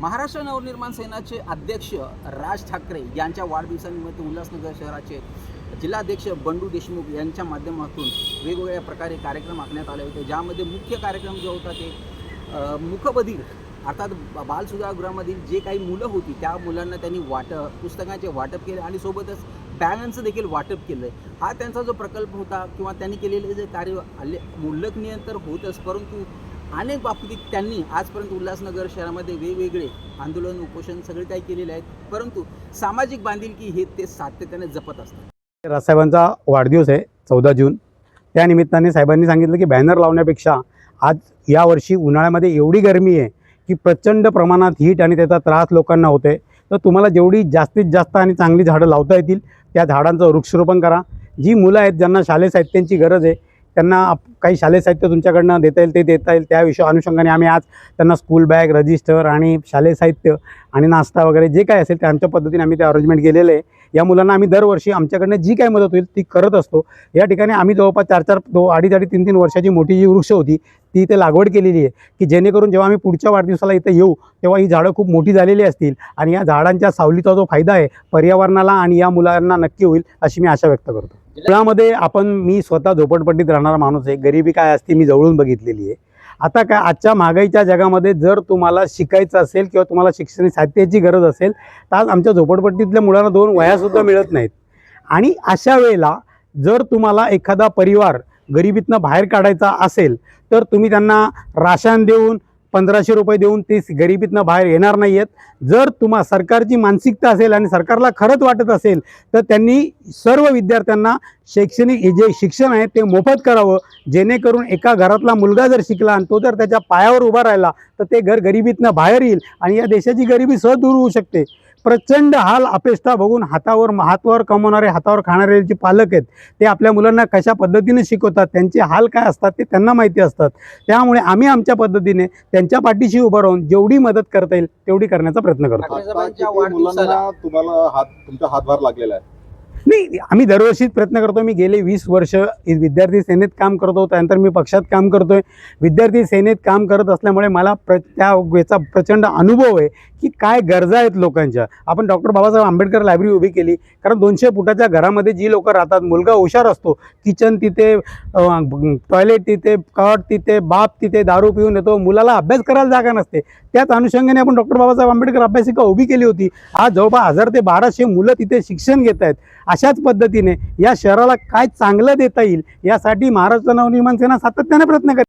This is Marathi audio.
महाराष्ट्र नवनिर्माण सेनाचे अध्यक्ष राज ठाकरे यांच्या वाढदिवसानिमित्त उल्हासनगर शहराचे जिल्हाध्यक्ष बंडू देशमुख यांच्या माध्यमातून वेगवेगळ्या प्रकारे कार्यक्रम आखण्यात आले होते, ज्यामध्ये मुख्य कार्यक्रम जो होता ते मुकबधीर अर्थात बालसुधारगृहामधील जे काही मुलं होती त्या मुलांना त्यांनी पुस्तकांचे वाटप केले आणि सोबतच बॅगांचं देखील वाटप केलं। हा त्यांचा जो प्रकल्प होता किंवा त्यांनी केलेले जे कार्य उल्लेखनीय तर होतच, परंतु अनेक बाबतीत त्यांनी आजपर्यंत उल्हासनगर शहरामध्ये वेगवेगळे आंदोलन उपोषण सगळे काही केलेले आहेत, परंतु सामाजिक बांधिलकी हे ते सातत्याने जपत असतात। राजसाहेबांचा वाढदिवस आहे 14 जून, त्या निमित्ताने साहेबांनी सांगितलं की बॅनर लावण्यापेक्षा आज यावर्षी उन्हाळ्यामध्ये एवढी गरमी आहे की प्रचंड प्रमाणात हीट आणि त्याचा त्रास लोकांना होते, तर तुम्हाला जेवढी जास्तीत जास्त आणि चांगली झाडं लावता येतील त्या झाडांचं वृक्षारोपण करा। जी मुलं आहेत ज्यांना शालेय साहित्यांची गरज आहे त्यांना काही शालेय साहित्य तुमच्याकडनं देता येईल ते देता येईल, त्या अनुषंगाने आम्ही आज त्यांना स्कूल बॅग, रजिस्टर आणि शालेय साहित्य आणि नाश्ता वगैरे जे काय असेल ते आमच्या पद्धतीने आम्ही ते अरेंजमेंट केलेलं आहे। या मुलांना आम्ही दरवर्षी आमच्याकडनं जी काही मदत होईल ती करत असतो। या ठिकाणी आम्ही जवळपास 4-4, 2-2.5-3 वर्षाची मोठी जी वृक्ष होती ती इथे लागवड केलेली आहे की जेणेकरून जेव्हा आम्ही पुढच्या वाढदिवसाला इथे येऊ तेव्हा ही झाडं खूप मोठी झालेली असतील आणि या झाडांच्या सावलीचा जो फायदा आहे पर्यावरणाला आणि या मुलांना नक्की होईल अशी मी आशा व्यक्त करतो। त्यामध्ये मी स्वतः झोपडपट्टीत राहणारा माणूस आहे, गरिबी काय असते मी जवळून बघितलेली आहे। आता काय आजच्या महागाईच्या जगामध्ये जर तुम्हाला शिकायचं असेल किंवा तुम्हाला शिक्षण साहित्याची गरज असेल तर आज आमच्या झोपडपट्टीतल्या मुलांना 2 वह्यासुद्धा मिळत नाहीत आणि अशा वेळेला जर तुम्हाला एखादा परिवार गरिबीतनं बाहेर काढायचा असेल तर तुम्ही त्यांना राशन देऊन 1500 रुपये देऊन ते गरिबीतनं बाहेर येणार नाही आहेत। जर सरकारची मानसिकता असेल आणि सरकारला खरंच वाटत असेल तर त्यांनी सर्व विद्यार्थ्यांना शैक्षणिक जे शिक्षण आहे ते मोफत करावं, जेणेकरून एका घरातला मुलगा जर शिकला आणि तो जर त्याच्या पायावर उभा राहिला तर ते घर गरिबीतनं बाहेर येईल आणि या देशाची गरिबी सहज दूर होऊ शकते। प्रचंड हाल अपेष्टा बघून हातावर कमवणारे हातावर खाणारे जे पालक आहेत ते आपल्या मुलांना कशा पद्धतीने शिकवतात, त्यांचे हाल काय असतात ते त्यांना माहिती असतात। त्यामुळे आम्ही आमच्या पद्धतीने त्यांच्या पाठीशी उभं राहून जेवढी मदत करता येईल तेवढी करण्याचा प्रयत्न करतो। तुमचा हातभार लागलेला आहे? नाही, आम्ही दरवर्षीच प्रयत्न करतो। मी गेले 20 वर्ष विद्यार्थी सेनेत काम करतो, त्यानंतर मी पक्षात काम करतोय। विद्यार्थी सेनेत काम करत असल्यामुळे मला याचा प्रचंड अनुभव आहे की काय गरजा आहेत लोकांच्या। आपण डॉक्टर बाबासाहेब आंबेडकर लायब्ररी उभी केली कारण 200 फुटाच्या घरामध्ये जी लोक राहतात, मुलगा हुशार असतो, किचन तिथे, टॉयलेट तिथे, कॉट तिथे, बाप तिथे दारू पिऊन येतो, मुलाला अभ्यास करायला जागा नसते। त्याच अनुषंगाने आपण डॉक्टर बाबासाहेब आंबेडकर अभ्यासिका उभी केली होती। आज जवळपास 1000 ते 1200 मुलं तिथे शिक्षण घेत आहेत। अशाच पद्धतीने या शहराला काय चांगलं देता येईल यासाठी महाराष्ट्र नवनिर्माण सेना सातत्याने प्रयत्न करते।